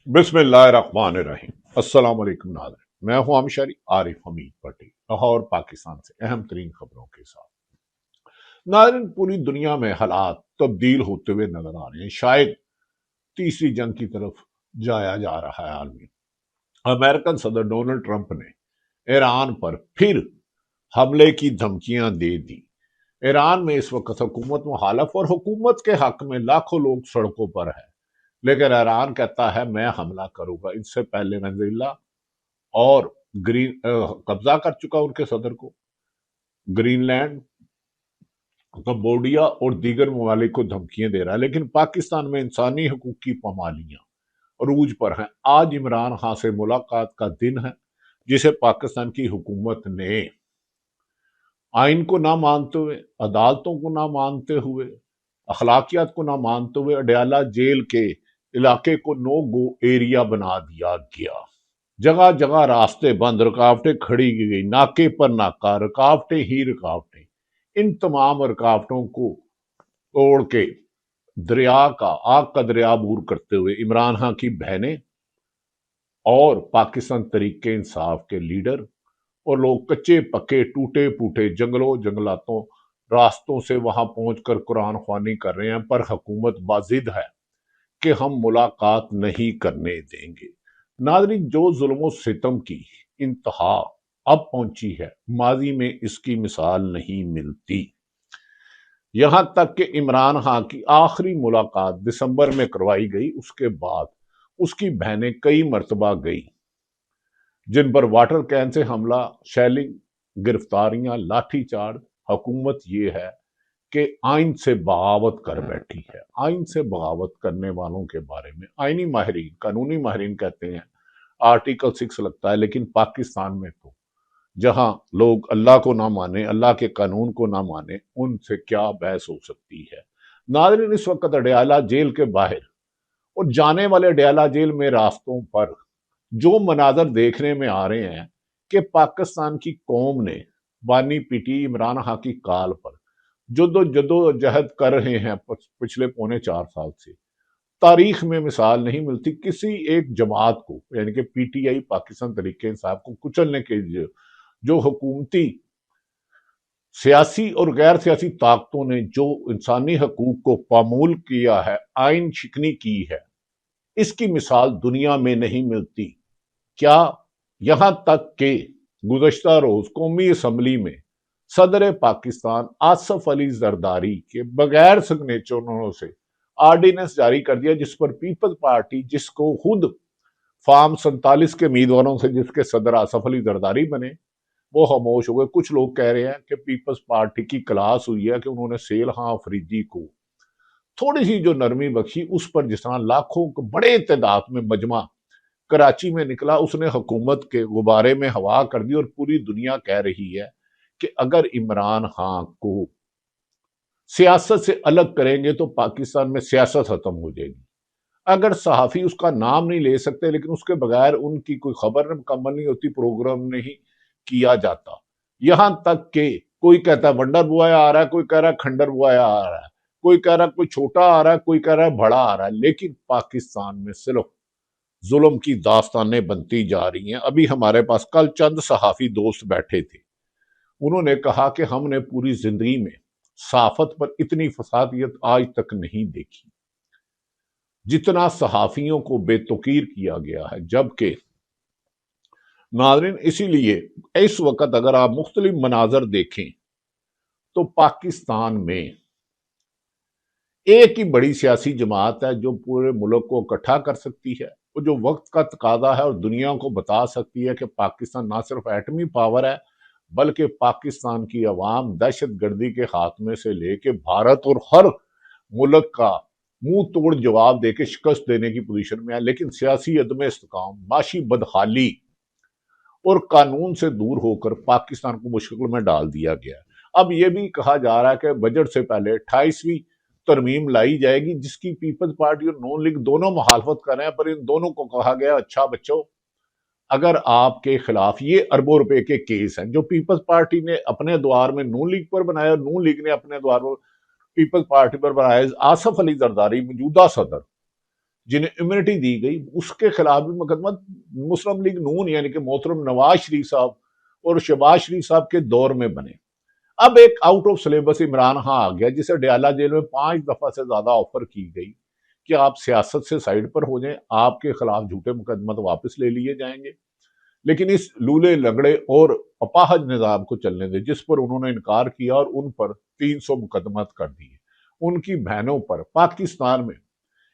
बिस्मिल्लाहिर्रहमानिर्रहीम। अस्सलाम वालेकुम नाज़रीन, मैं हूं आमिर आरिफ हमीद पटेल, लाहौर पाकिस्तान से अहम तरीन खबरों के साथ। नाज़रीन, पूरी दुनिया में हालात तब्दील होते हुए नजर आ रहे हैं। शायद तीसरी जंग की तरफ जाया जा रहा है आलमी। अमेरिकन सदर डोनाल्ड ट्रंप ने ईरान पर फिर हमले की धमकियां दे दी। ईरान में इस वक्त हुकूमत मुखालफ और हुकूमत के हक में लाखों लोग सड़कों पर है, लेकिन ईरान कहता है मैं हमला करूंगा। इससे पहले वेनेजुएला और कब्जा कर चुका उनके सदर को। ग्रीनलैंड, कंबोडिया और दीगर ममालिक को धमकियां दे रहा है, लेकिन पाकिस्तान में इंसानी हकूक की पामालियां अरूज पर हैं। आज इमरान खान से मुलाकात का दिन है, जिसे पाकिस्तान की हुकूमत ने आइन को ना मानते हुए, अदालतों को ना मानते हुए, अखलाकियात को ना मानते हुए अडयाला जेल के इलाके को नो गो एरिया बना दिया गया। जगह जगह रास्ते बंद, रुकावटें खड़ी की गई, नाके पर नाका, रुकावटें ही रुकावटें। इन तमाम रुकावटों को तोड़ के दरिया का आग का दरिया बूर करते हुए इमरान खान की बहनें और पाकिस्तान तरीके इंसाफ के लीडर और लोग कच्चे पक्के टूटे फूटे जंगलों जंगलातों रास्तों से वहां पहुंचकर कुरान ख्वानी कर रहे हैं, पर हुकूमत बाजिद है कि हम मुलाकात नहीं करने देंगे। नाज़रीन, जो जुल्म सितम की इंतहा अब पहुंची है, माजी में इसकी मिसाल नहीं मिलती। यहां तक कि इमरान खान की आखिरी मुलाकात दिसंबर में करवाई गई, उसके बाद उसकी बहनें कई मरतबा गई, जिन पर वाटर कैन से हमला, शैलिंग, गिरफ्तारियां, लाठीचार्ज। हुकूमत ये है कि आइन से बगावत कर बैठी है। आइन से बगावत करने वालों के बारे में आइनी माहिरीन, कानूनी माहिरीन कहते हैं आर्टिकल 6 लगता है, लेकिन पाकिस्तान में तो जहां लोग अल्लाह को ना माने, अल्लाह के कानून को ना माने, उनसे क्या बहस हो सकती है। नाज़रीन, इस वक्त अडयाला जेल के बाहर और जाने वाले अडयाला जेल में रास्तों पर जो मनाजर देखने में आ रहे हैं कि पाकिस्तान की कौम ने बानी पीटी इमरान खान की काल पर जदोजहद कर रहे हैं पिछले पौने 4 साल से। तारीख में मिसाल नहीं मिलती किसी एक जमात को, यानी कि पीटीआई, पाकिस्तान तरीके इंसाफ को कुचलने के लिए जो हुकूमती, सियासी और गैर सियासी ताकतों ने जो इंसानी हकूक को पामूल किया है, आइन शिकनी की है, इसकी मिसाल दुनिया में नहीं मिलती। क्या यहां तक कि गुज़श्ता रोज कौमी असम्बली में सदर पाकिस्तान आसफ अली जरदारी के बगैर सिग्नेचरों से ऑर्डिनेंस जारी कर दिया, जिस पर पीपल्स पार्टी, जिसको खुद फार्म 47 के उम्मीदवारों से जिसके सदर आसफ अली जरदारी बने, वो खामोश हो गए। कुछ लोग कह रहे हैं कि पीपल्स पार्टी की क्लास हुई है कि उन्होंने सेल खां अफरीदी को थोड़ी सी जो नरमी बख्शी, उस पर जिस तरह लाखों को बड़े तादाद में मजमा कराची में निकला, उसने हुकूमत के गुब्बारे में हवा कर दी। और पूरी दुनिया कह रही है कि अगर इमरान खान को सियासत से अलग करेंगे तो पाकिस्तान में सियासत खत्म हो जाएगी। अगर सहाफी उसका नाम नहीं ले सकते, लेकिन उसके बगैर उनकी कोई खबर मुकम्मल नहीं होती, प्रोग्राम नहीं किया जाता। यहां तक कि कोई कहता है वंडर बॉय आ रहा है, कोई कह रहा है खंडर बॉय आ रहा है, कोई कह रहा है कोई छोटा आ रहा है, कोई कह रहा है बड़ा आ रहा है, लेकिन पाकिस्तान में सिर्फ जुल्म की दास्तानें बनती जा रही हैं। अभी हमारे पास कल चंद सहाफी दोस्त बैठे थे, उन्होंने कहा कि हमने पूरी जिंदगी में सहाफत पर इतनी फसादियत आज तक नहीं देखी जितना सहाफियों को बेतुकीर किया गया है। जबकि नाज़रीन, इसीलिए इस वक्त अगर आप मुख्तलिफ मनाजर देखें तो पाकिस्तान में एक ही बड़ी सियासी जमात है जो पूरे मुल्क को इकट्ठा कर सकती है, और जो वक्त का तकादा है, और दुनिया को बता सकती है कि पाकिस्तान ना सिर्फ एटमी पावर है, बल्कि पाकिस्तान की अवाम दहशत गर्दी के खात्मे से लेके भारत और हर मुल्क का मुंह तोड़ जवाब देके शिकस्त देने की पोजीशन में है। लेकिन सियासी अदम इस्तेकाम, माशी बदहाली और कानून से दूर होकर पाकिस्तान को मुश्किल में डाल दिया गया। अब यह भी कहा जा रहा है कि बजट से पहले 28वीं तरमीम लाई जाएगी, जिसकी पीपल्स पार्टी और नून लीग दोनों मुखालफत कर रहे हैं, पर इन दोनों को कहा गया अच्छा बच्चों, अगर आपके खिलाफ ये अरबों रुपए के केस हैं जो पीपल्स पार्टी ने अपने द्वार में नून लीग पर बनाया, नून लीग ने अपने द्वार पर पीपल्स पार्टी पर बनाया, आसफ अली जरदारी मौजूदा सदर जिन्हें इम्यूनिटी दी गई, उसके खिलाफ भी मुकदमा मुस्लिम लीग नून यानी कि मोहतरम नवाज शरीफ साहब और शहबाज शरीफ साहब के दौर में बने। अब एक आउट ऑफ सिलेबस इमरान खां आ गया, जिसे डयाला जेल में 5 दफा से ज्यादा ऑफर की गई कि आप सियासत से साइड पर हो जाएं, आपके खिलाफ झूठे मुकदमा तो वापस ले लिए जाएंगे, लेकिन इस लूले लगड़े और अपाहज निजाम को चलने दे, जिस पर उन्होंने इनकार किया और उन पर 300 मुकदमात कर दिए। उनकी बहनों पर पाकिस्तान में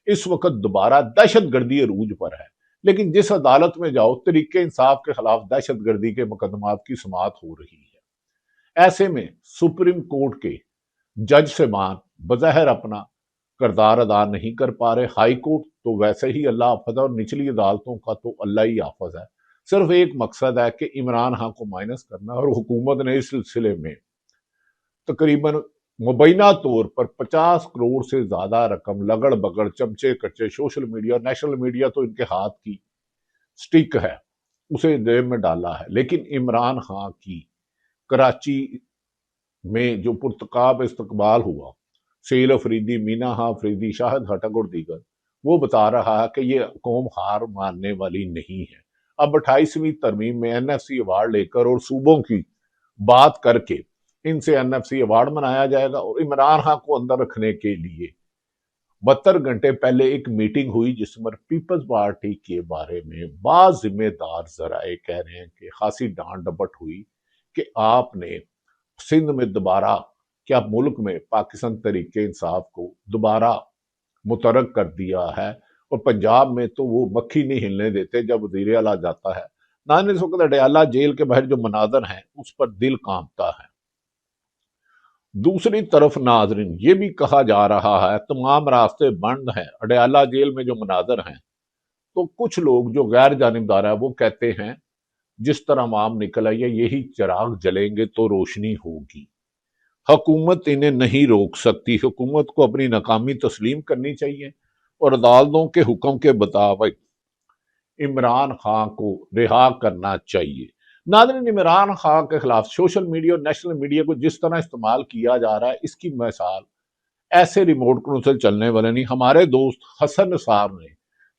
इस वक्त दोबारा दहशत गर्दी अरूज पर है, लेकिन जिस अदालत में जाओ तरीके इंसाफ के खिलाफ दहशत गर्दी के मुकदमात की समाअत हो रही है। ऐसे में सुप्रीम कोर्ट के जज साहबान बज़ाहिर अपना किरदार अदा नहीं कर पा रहे। हाई कोर्ट तो वैसे ही अल्लाह हाफिज है और निचली अदालतों का तो अल्लाह ही हाफिज है। सिर्फ एक मकसद है कि इमरान खान को माइनस करना, और हुकूमत ने इस सिलसिले में तकरीबन मुबैना तौर पर 50 करोड़ से ज्यादा रकम लगड़ बगड़ चमचे कच्चे सोशल मीडिया, नेशनल मीडिया तो इनके हाथ की स्टिक है, उसे जेब में डाला है। लेकिन इमरान खान की कराची में जो पुरतकाब इस्तकबाल हुआ, सेल अफरीदी, मीना खां अफरीदी, शाहिद खटक और दीगर, वो बता रहा है कि ये कौम हार मानने वाली नहीं है। अब 28वीं तरमीम में एनएफसी अवार्ड लेकर और सूबों की बात करके इनसे एनएफसी अवार्ड मनाया जाएगा। और इमरान खान को अंदर रखने के लिए 72 घंटे पहले एक मीटिंग हुई, जिसमें पीपल्स पार्टी के बारे में बाज जिम्मेदार जराए कह रहे हैं कि खासी डांट डपट हुई कि आपने सिंध में दोबारा, क्या मुल्क में पाकिस्तान तरीके इंसाफ को दोबारा मुतरक कर दिया है, और पंजाब में तो वो मक्खी नहीं हिलने देते जब वजीर आला जाता है। नाज़रीन, इस वक्त डयाला जेल के बाहर जो मनाजर हैं उस पर दिल कांपता है। दूसरी तरफ नाजरीन, ये भी कहा जा रहा है तमाम रास्ते बंद हैं। अडयाला जेल में जो मनाजर हैं, तो कुछ लोग जो गैर जानिबदार है वो कहते हैं जिस तरह आवाम निकल आई है, यही चिराग जलेंगे तो रोशनी होगी। हुकूमत इन्हें नहीं रोक सकती। हुकूमत को अपनी नाकामी तस्लीम करनी चाहिए और अदालतों के हुक्म के मुताबिक इमरान खान को रिहा करना चाहिए। नाज़रीन, इमरान खान के खिलाफ सोशल मीडिया और नेशनल मीडिया को जिस तरह इस्तेमाल किया जा रहा है, इसकी मिसाल ऐसे रिमोट कंट्रोल से चलने वाले नहीं। हमारे दोस्त हसन निसार ने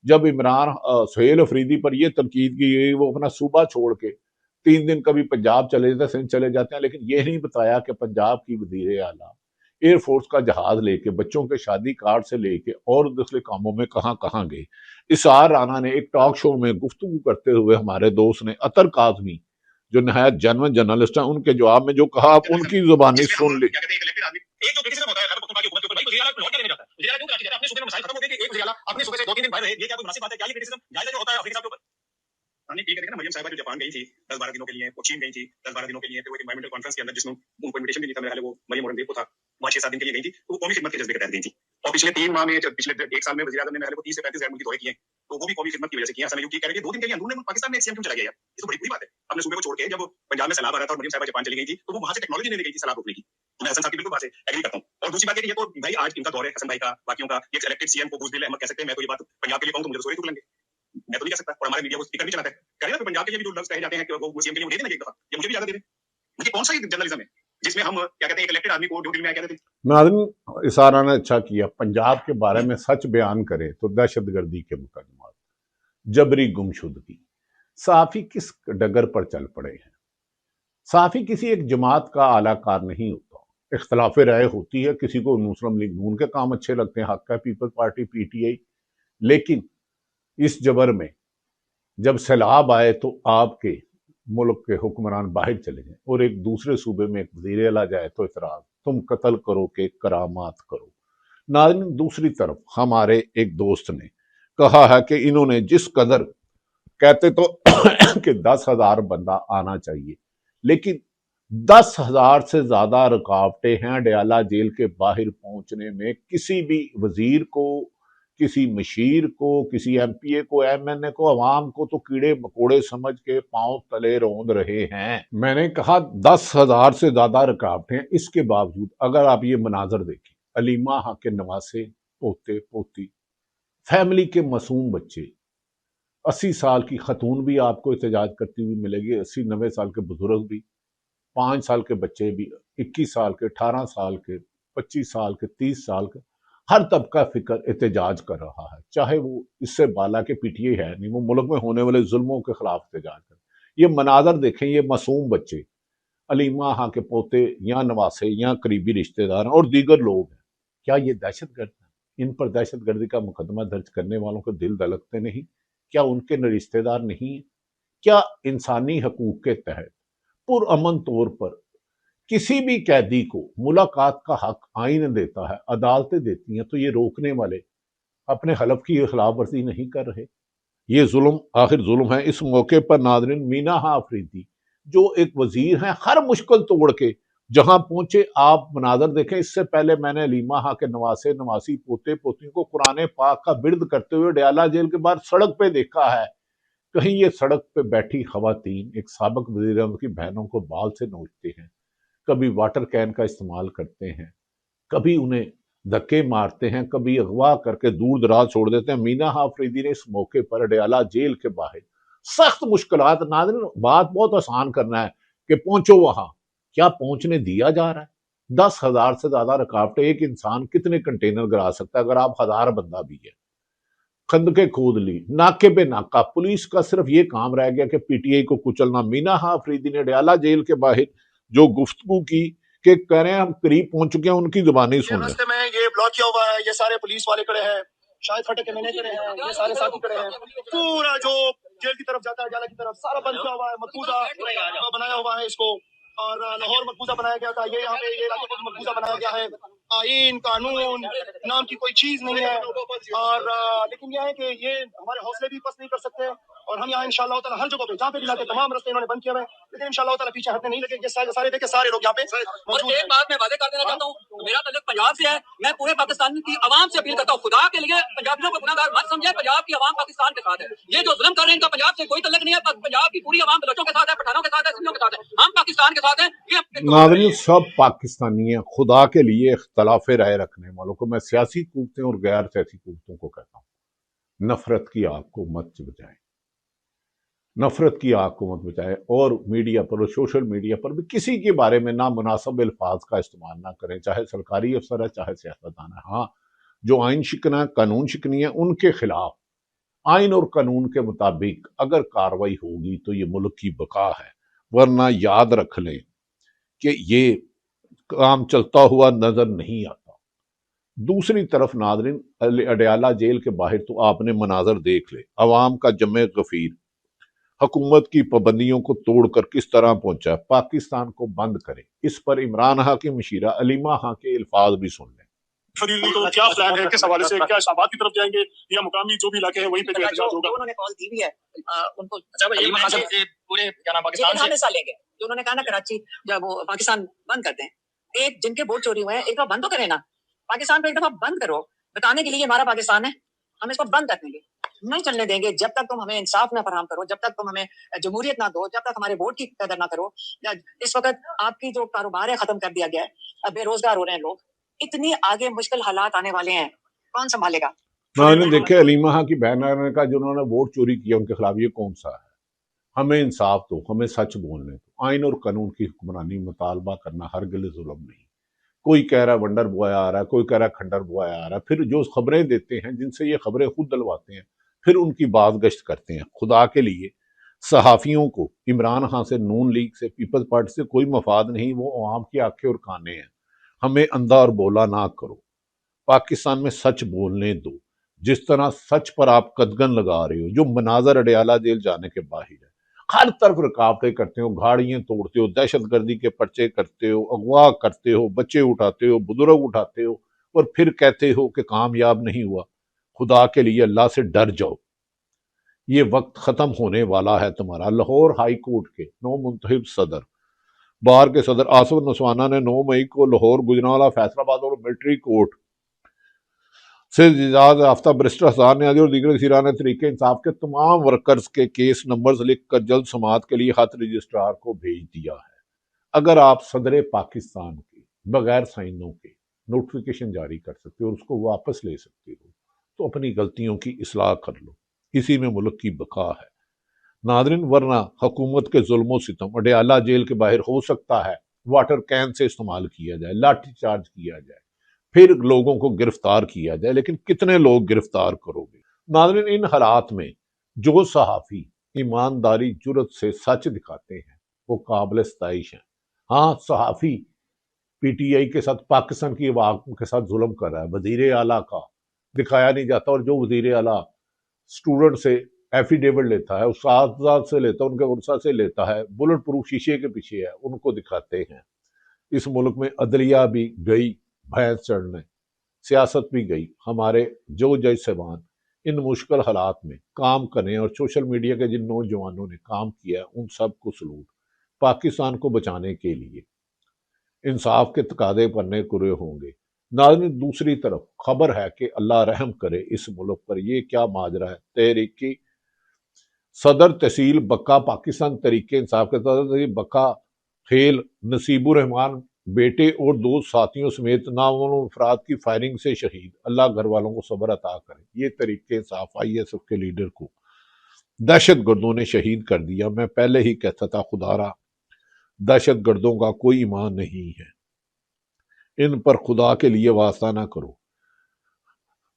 जब इमरान सुहेल अफरीदी पर यह तनकीद की गई, वो अपना सूबा छोड़ के 3 दिन कभी पंजाब चले जाते, सिंध चले जाते हैं, लेकिन यह नहीं बताया कि पंजाब की वजीर आला एयरफोर्स का जहाज लेके बच्चों के शादी कार्ड से लेके और दूसरे कामों में कहां कहां गए। इसार राना ने एक टॉक शो में गुफ्तगू करते हुए हमारे दोस्त ने अतर काजमी, जो नहायत जनवन जर्नलिस्ट हैं, उनके जवाब में जो कहा, आप उनकी जुबानी सुन ले। एक जो क्रिटिसिज्म होता है खैबर पख्तूनख्वा की हुकूमत के ऊपर, भाई वज़ीर आला लौट के लेने जाता है, वज़ीर आला क्यों कराची जाता है? अपने सूबे में मसाइल खत्म हो गए कि एक वज़ीर आला अपने सूबे से 2-3 दिन बाहर रहे, ये क्या कोई मुनासिब बात है? क्या ये क्रिटिसिज्म जायज है जो होता है अफरीदी साहब के ऊपर? हमने ठीक है देखा ना, मरियम साहिबा जो जापान गई थी 10-12 दिनों के लिए, वो चीन गई थी 10-12 दिनों के लिए, तो एक एनवायरमेंटल कॉन्फ्रेंस के अंदर जिसमें उनको इनविटेशन भी नहीं था, मेरे ख्याल है वो मरियम औरंगजेब को था, वहां 6-7 दिन के लिए गई थी, तो वो कौमी खिदमत के जज्बे के तहत गई थी। और पिछले 3 माह में, पिछले 1 साल में वज़ीर आज़म ने मेरे ख्याल है 30 से 35 गैर मुल्की दौरे किए, तो वो भी कौमी खिदमत की वजह से किए। समय यूं कह रहे थे 2 दिन के लिए अंदरूनी मुल्क पाकिस्तान में एक सीएम क्यों चला गया यार? ये तो बड़ी बुरी बात है। अपने सूबे को छोड़ के जब पंजाब में सैलाब आ रहा था और मरियम साहिबा जापान चली गई थी, तो वो वहां से टेक्नोलॉजी लेने गई थी सैलाब रोकने की। मैं हसन साहब की बिल्कुल बात से एग्री करता हूं। और दूसरी बात ये तो भाई आज इनका दौर है, हसन भाई का, बाकियों का, ये इलेक्टेड सीएम को बुज़दिल अहमद कह सकते हैं। मैं तो ये बात पंजाब के लिए कहूं तो मुझे तो सोरे टूट लेंगे, मैं तो नहीं कह सकता, और हमारे मीडिया को स्पीकर भी चलाता है। कह रहे ना, पंजाब के लिए भी जो लफ्ज कहे जाते हैं कि वो सीएम के लिए दे देना एक दफा, ये मुझे भी ज्यादा दे दें। देखिए कौन सा जर्नलिज्म है जिसमें हम क्या कहते हैं, एक इलेक्टेड आदमी को जो दिल में आया कहते थे। नाज़रीन, इसारा ने अच्छा किया, पंजाब के बारे में सच बयान करे तो दहशतगर्दी के मुकदमा, जबरी गुमशुदगी, साफी किस डगर पर चल पड़े हैं। साफी किसी एक जमात का आलाकार नहीं होता। इख्तलाफ राय होती है, किसी को मुस्लिम लीग नून के काम अच्छे लगते हैं, हक है पीपल्स पार्टी पीटीआई, लेकिन इस जबर में जब सैलाब आए तो आपके मुल्क के हुक्मरान बाहर चले गए और एक दूसरे सूबे में एक वज़ीर आला जाए तो इतराज, तुम कत्ल करो के करामात करो। नाज़रीन, दूसरी तरफ हमारे एक दोस्त ने कहा है कि इन्होंने जिस कदर कहते तो कि 10,000 बंदा आना चाहिए, लेकिन 10,000 से ज्यादा रुकावटें हैं डयाला जेल के बाहर पहुंचने में। किसी भी वजीर को, किसी मशीर को, किसी एमपीए को, एमएनए को, अवाम को तो कीड़े मकोड़े समझ के पांव तले रौंद रहे हैं। मैंने कहा 10,000 से ज्यादा रुकावटें, इसके बावजूद अगर आप ये मनाजर देखें, अलीमा हाँ के नवासे, पोते पोती, फैमिली के मासूम बच्चे, 80 साल की खतून भी आपको एहतजाज करती हुई मिलेगी, 80-90 साल के बुजुर्ग भी, 5 साल के बच्चे भी, 21 साल के, 18 साल के, 25 साल के, 30 साल के, ہر طبقہ فکر احتجاج کر رہا ہے، چاہے وہ اس سے بالا کے پی ٹی آئی ہے نہیں، وہ ملک میں ہونے والے ظلموں کے خلاف احتجاج کر۔ یہ مناظر دیکھیں، یہ معصوم بچے، علیمہ ہاں کے پوتے یا نواسے یا قریبی رشتہ دار اور دیگر لوگ ہیں، کیا یہ دہشت گرد ہیں؟ ان پر دہشت گردی کا مقدمہ درج کرنے والوں کے دل دھڑکتے نہیں؟ کیا ان کے رشتہ دار نہیں ہیں؟ کیا انسانی حقوق کے تحت پرامن طور پر کسی بھی قیدی کو ملاقات کا حق آئین دیتا ہے، عدالتیں دیتی ہیں، تو یہ روکنے والے اپنے حلف کی خلاف ورزی نہیں کر رہے؟ یہ ظلم آخر ظلم ہے۔ اس موقع پر ناظرین، مینا آفریدی جو ایک وزیر ہیں، ہر مشکل توڑ کے جہاں پہنچے، آپ مناظر دیکھیں۔ اس سے پہلے میں نے علیمہ ہاں کے نواسے نواسی پوتے پوتیوں کو قرآن پاک کا ورد کرتے ہوئے ڈیالہ جیل کے باہر سڑک پہ دیکھا ہے۔ کہیں یہ سڑک پہ بیٹھی خواتین ایک سابق وزیر اعظم کی بہنوں کو بال سے نوچتے ہیں، کبھی واٹر کین کا استعمال کرتے ہیں، کبھی انہیں دھکے مارتے ہیں، کبھی اغوا کر کے دور دراز چھوڑ دیتے ہیں۔ مینا آفریدی نے اس موقع پر اڈیالہ جیل کے باہر سخت مشکلات، ناظرین بات بہت آسان کرنا ہے کہ پہنچو وہاں، کیا پہنچنے دیا جا رہا ہے؟ 10,000 سے زیادہ رکاوٹیں، ایک انسان کتنے کنٹینر گرا سکتا ہے اگر آپ 1000 بندہ بھی ہے؟ خندقیں کھود لی، ناکے پہ ناکہ، پولیس کا صرف یہ کام رہ گیا کہ پی ٹی آئی کو کچلنا۔ مینا آفریدی نے اڈیالہ جیل کے باہر جو گفتگو کی کہ کہہ رہے ہیں ہم قریب پہنچ چکے ہیں، ان کی زبانی سن لیں۔ راستے میں یہ بلاک کیا ہوا ہے، یہ سارے پولیس والے کھڑے ہیں، شاید پھٹے کے میں کھڑے ہیں، یہ سارے ساتھی کھڑے ہیں، پورا جو جیل کی طرف جاتا ہے اڈیالہ کی طرف سارا بند کیا ہوا ہے، مقبوضہ بنایا ہوا ہے اس کو، اور لاہور مقبوضہ بنایا گیا تھا، یہ یہاں پہ یہ علاقے کو مقبوضہ بنایا گیا ہے۔ آئین قانون نام کی کوئی چیز نہیں ہے، اور لیکن یہ ہے کہ یہ ہمارے حوصلے بھی پست نہیں کر سکتے، اور ہم یہاں انشاءاللہ تعالی ہر جگہ پہ جہاں پہ بھی لاتے تمام رستے انہوں نے بند کیے ہوئے ہیں، لیکن انشاءاللہ تعالی پیچھے ہٹنے نہیں لگیں گے۔ سارے دیکھیں، سارے لوگ یہاں پہ موجود ہیں۔ اور ایک بات میں واضح کر دینا چاہتا ہوں، میرا تعلق پنجاب سے ہے، میں پورے پاکستان کی عوام سے اپیل کرتا ہوں، خدا کے لیے پنجابیوں کو گناہ گار مت سمجھیں، پنجاب کی عوام پاکستان کے ساتھ ہے۔ یہ جو ظلم کر رہے ہیں ان کا پنجاب سے کوئی تعلق نہیں ہے، پنجاب کی پوری عوام بلوچوں کے ساتھ ہے، پٹھانوں کے ساتھ ہے، سندھیوں کے ساتھ ہے، ہم پاکستان کے ساتھ ہیں۔ ناظرین سب پاکستانی ہیں، خدا کے لیے اختلاف رائے رکھنے والوں کو میں سیاسی قوتیں اور غیر سیاسی قوتوں کو کہتا ہوں، نفرت کی آگ کو مت بجھائیں، نفرت کی آگ کو مت بچائے، اور میڈیا پر اور سوشل میڈیا پر بھی کسی کے بارے میں نامناسب الفاظ کا استعمال نہ کریں، چاہے سرکاری افسر ہے چاہے سیاستدان ہے۔ ہاں، جو آئین شکنہ قانون شکنی ہے ان کے خلاف آئین اور قانون کے مطابق اگر کاروائی ہوگی تو یہ ملک کی بقا ہے، ورنہ یاد رکھ لیں کہ یہ کام چلتا ہوا نظر نہیں آتا۔ دوسری طرف ناظرین، اڈیالہ جیل کے باہر تو آپ نے مناظر دیکھ لے، عوام کا جمع غفیر حکومت کی پابندیوں کو توڑ کر کس طرح پہنچا، پاکستان کو بند کرے۔ اس پر عمران ہاں کی مشیرہ علیمہ ہاں کے الفاظ بھی سن لیں۔ فریدی کو کیا پلان ہے، کس حوالے سے، کیا شہباد کی طرف جائیں گے یا مقامی جو بھی علاقے ہیں وہیں پہ احتجاج ہوگا؟ انہوں نے کال دی بھی ہے ان کو، پورے پاکستان سے حصہ لیں گے، جو انہوں نے کہا نا کراچی جب وہ پاکستان بند کرتے ہیں، ایک جن کے ووٹ چوری ہوئے ہیں ایک دفعہ بند تو کرے نا، پاکستان پہ ایک دفعہ بند کرو، بتانے کے لیے ہمارا پاکستان ہے، ہم اس کو بند کر دیں گے، نہیں چلنے دیں گے جب تک تم ہمیں انصاف نہ فراہم کرو، جب تک تم ہمیں جمہوریت نہ دو، جب تک ہمارے ووٹ کی قدر نہ کرو۔ اس وقت آپ کی جو کاروبار ہے ختم کر دیا گیا ہے، بے روزگار ہو رہے ہیں لوگ، اتنی آگے مشکل حالات آنے والے ہیں، کون سنبھالے گا؟ میں نے دیکھے علیمہ ہاں کی بہن نے کہا جنہوں نے ووٹ چوری کیا ان کے خلاف یہ کون سا ہے، ہمیں انصاف دو، ہمیں سچ بولنے دو۔ آئین اور قانون کی حکمرانی مطالبہ کرنا ہرگز ظلم نہیں۔ کوئی کہہ رہا ہے ونڈر بوائے آ رہا ہے، کوئی کہہ رہا ہے کھنڈر بوائے آ رہا ہے، پھر جو خبریں دیتے ہیں جن سے یہ خبریں خود دلواتے ہیں پھر ان کی بات گشت کرتے ہیں۔ خدا کے لیے صحافیوں کو عمران خان سے، نون لیگ سے، پیپلز پارٹی سے کوئی مفاد نہیں، وہ عوام کی آنکھیں اور کانے ہیں۔ ہمیں اندھا اور بولا نہ کرو، پاکستان میں سچ بولنے دو۔ جس طرح سچ پر آپ قدغن لگا رہے ہو، جو مناظر اڈیالہ جیل جانے کے باہر ہے، ہر طرف رکاوٹیں کرتے ہو، گاڑیاں توڑتے ہو، دہشت گردی کے پرچے کرتے ہو، اغوا کرتے ہو، بچے اٹھاتے ہو، بزرگ اٹھاتے ہو، اور پھر کہتے ہو کہ کامیاب نہیں ہوا۔ خدا کے لیے اللہ سے ڈر جاؤ، یہ وقت ختم ہونے والا ہے تمہارا۔ لاہور ہائی کورٹ کے نو منتخب صدر، بار کے صدر آصف نسوانا نے 9 مئی کو لاہور، گجرانوالہ، فیصل آباد اور ملٹری کورٹ سے اجازت یافتہ برسٹر حسان نیازی اور دیگر وزیران طریق انصاف کے تمام ورکرز کے کیس نمبرز لکھ کر جلد سماعت کے لیے خط رجسٹرار کو بھیج دیا ہے۔ اگر آپ صدر پاکستان کے بغیر سائنوں کے نوٹیفیکیشن جاری کر سکتے ہو اور اس کو واپس لے سکتے ہو تو اپنی غلطیوں کی اصلاح کر لو، اسی میں ملک کی بقا ہے۔ ناظرین، ورنہ حکومت کے ظلم و ستم اڈیالہ جیل کے باہر ہو سکتا ہے واٹر کین سے استعمال کیا جائے، لاٹھی چارج کیا جائے، پھر لوگوں کو گرفتار کیا جائے، لیکن کتنے لوگ گرفتار کرو گے؟ ناظرین، ان حالات میں جو صحافی ایمانداری جرت سے سچ دکھاتے ہیں وہ قابل ستائش ہیں۔ ہاں، صحافی پی ٹی آئی کے ساتھ، پاکستان کی عوام کے ساتھ ظلم کر رہا ہے، وزیر اعلیٰ کا دکھایا نہیں جاتا، اور جو وزیر اعلیٰ اسٹوڈنٹ سے ایفیڈیوٹ لیتا ہے، اساتذہ سے لیتا ہے، ان کے ورثہ سے لیتا ہے، بلٹ پروف شیشے کے پیچھے ہے، ان کو دکھاتے ہیں۔ اس ملک میں عدلیہ بھی گئی بھینس چڑھنے، سیاست بھی گئی۔ ہمارے جو جج صاحبان ان مشکل حالات میں کام کریں، اور سوشل میڈیا کے جن نوجوانوں نے کام کیا ہے ان سب کو سلوٹ۔ پاکستان کو بچانے کے لیے انصاف کے تقاضے پڑھنے کرے ہوں گے۔ ناظرین، دوسری طرف خبر ہے کہ اللہ رحم کرے اس ملک پر، یہ کیا ماجرا ہے؟ تحریکی صدر تحصیل بکا پاکستان تحریک انصاف کے صدر بکا خیل نصیب الرحمان بیٹے اور دو ساتھیوں سمیت نامعلوم افراد کی فائرنگ سے شہید، اللہ گھر والوں کو صبر عطا کرے۔ یہ Tehreek Insaf I S F کے لیڈر کو دہشت گردوں نے شہید کر دیا۔ میں پہلے ہی کہتا تھا خدا را دہشت گردوں کا کوئی ایمان نہیں ہے، ان پر خدا کے لیے واسطہ نہ کرو۔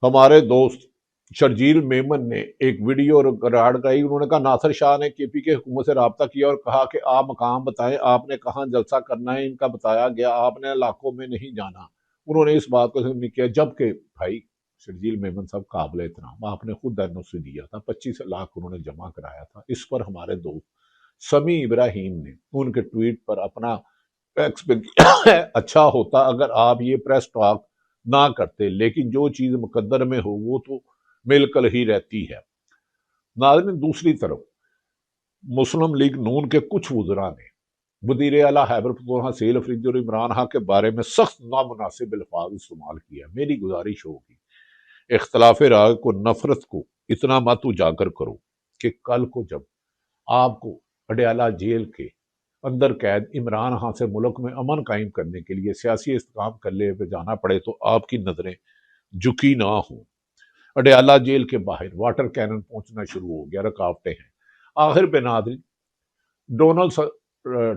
ہمارے دوست شرجیل میمن نے ایک ویڈیو ریکارڈ کرائی، انہوں نے کہا ناصر شاہ نے کے پی کے حکومت سے رابطہ کیا اور کہا کہ آپ مقام بتائیں، آپ نے کہاں جلسہ کرنا ہے، ان کا بتایا گیا، آپ نے علاقوں میں نہیں جانا۔ انہوں نے اس بات کو نہیں کیا، جبکہ بھائی شرجیل میمن صاحب قابل احترام، آپ نے خود این او سی دیا تھا، 25 لاکھ انہوں نے جمع کرایا تھا۔ اس پر ہمارے دوست سمیع ابراہیم نے ان کے ٹویٹ پر اپنا اچھا ہوتا اگر آپ یہ پریس ٹاک نہ کرتے، لیکن جو چیز مقدر میں ہو وہ تو مل کر ہی رہتی ہے۔ ناظرین، دوسری طرف مسلم لیگ نون کے کچھ وزراء نے وزیر اعلیٰ خیبر پختونخوا سہیل افریدی اور عمران خان کے بارے میں سخت نامناسب الفاظ استعمال کیا۔ میری گزارش ہوگی اختلاف رائے کو، نفرت کو اتنا مت اجاگر کرو کہ کل کو جب آپ کو اڈیالہ جیل کے اندر قید عمران خان سے ملک میں امن قائم کرنے کے لیے سیاسی استحکام کرنے پہ جانا پڑے تو آپ کی نظریں جھکی نہ ہوں۔ اڈیالہ جیل کے باہر واٹر کینن پہنچنا شروع ہو گیا، رکاوٹیں ہیں۔ آخر پہ ناظرین، ڈونلڈ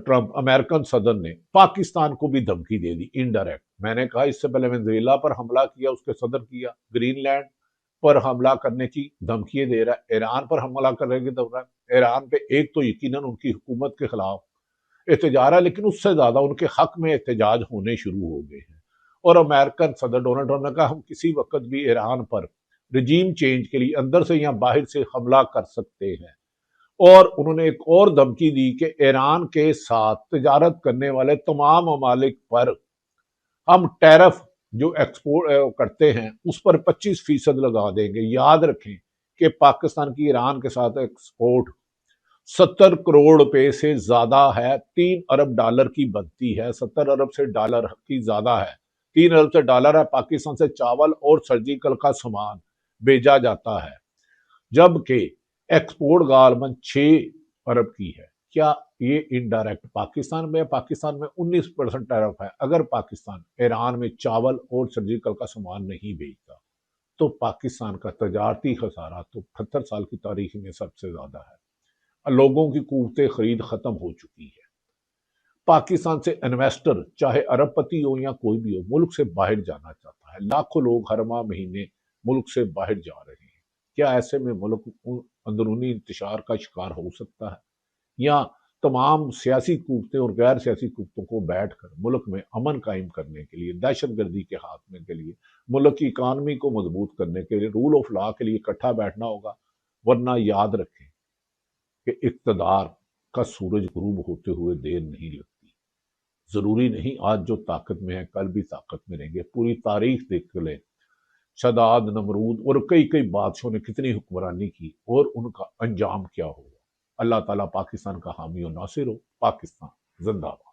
ٹرمپ امریکن صدر نے پاکستان کو بھی دھمکی دے دی انڈائریکٹ۔ میں نے کہا اس سے پہلے وینزویلا پر حملہ کیا، اس کے صدر کیا، گرین لینڈ پر حملہ کرنے کی دھمکیاں دے رہا ہے، ایران پر حملہ کرنے کی دھمکی، ایران پہ ایک تو یقیناً ان کی حکومت کے خلاف احتجاج ہے، لیکن اس سے زیادہ ان کے حق میں احتجاج ہونے شروع ہو گئے ہیں۔ اور امریکن صدر ڈونلڈ ٹرمپ نے کہا ہم کسی وقت بھی ایران پر رجیم چینج کے لیے اندر سے یا باہر سے حملہ کر سکتے ہیں۔ اور انہوں نے ایک اور دھمکی دی کہ ایران کے ساتھ تجارت کرنے والے تمام ممالک پر ہم ٹیرف جو ایکسپورٹ کرتے ہیں اس پر 25% لگا دیں گے۔ یاد رکھیں کہ پاکستان کی ایران کے ساتھ ایکسپورٹ 70 کروڑ روپے سے زیادہ ہے، 3 ارب ڈالر کی بنتی ہے، 70 ارب سے ڈالر کی زیادہ ہے، 3 ارب سے ڈالر ہے۔ پاکستان سے چاول اور سرجیکل کا سامان بھیجا جاتا ہے، جبکہ ایکسپورٹ غالباً 6 ارب کی ہے۔ کیا یہ انڈائریکٹ پاکستان میں 19% ٹیرف ہے؟ اگر پاکستان ایران میں چاول اور سرجیکل کا سامان نہیں بھیجتا تو پاکستان کا تجارتی خسارہ تو 78 سال کی تاریخ میں سب سے زیادہ ہے۔ لوگوں کی قوت خرید ختم ہو چکی ہے۔ پاکستان سے انویسٹر چاہے ارب پتی ہو یا کوئی بھی ہو ملک سے باہر جانا چاہتا ہے، لاکھوں لوگ ہر ماہ مہینے ملک سے باہر جا رہے ہیں۔ کیا ایسے میں ملک اندرونی انتشار کا شکار ہو سکتا ہے؟ یا تمام سیاسی قوتیں اور غیر سیاسی قوتوں کو بیٹھ کر ملک میں امن قائم کرنے کے لیے، دہشت گردی کے خاتمے کے لیے، ملک کی اکانومی کو مضبوط کرنے کے لیے، رول آف لا کے لیے اکٹھا بیٹھنا ہوگا؟ ورنہ یاد رکھیں کہ اقتدار کا سورج غروب ہوتے ہوئے دیر نہیں لگتی۔ ضروری نہیں آج جو طاقت میں ہے کل بھی طاقت میں رہیں گے۔ پوری تاریخ دیکھ لیں، شداد، نمرود اور کئی بادشاہوں نے کتنی حکمرانی کی اور ان کا انجام کیا ہوا۔ اللہ تعالیٰ پاکستان کا حامی و ناصر ہو۔ پاکستان زندہ باد۔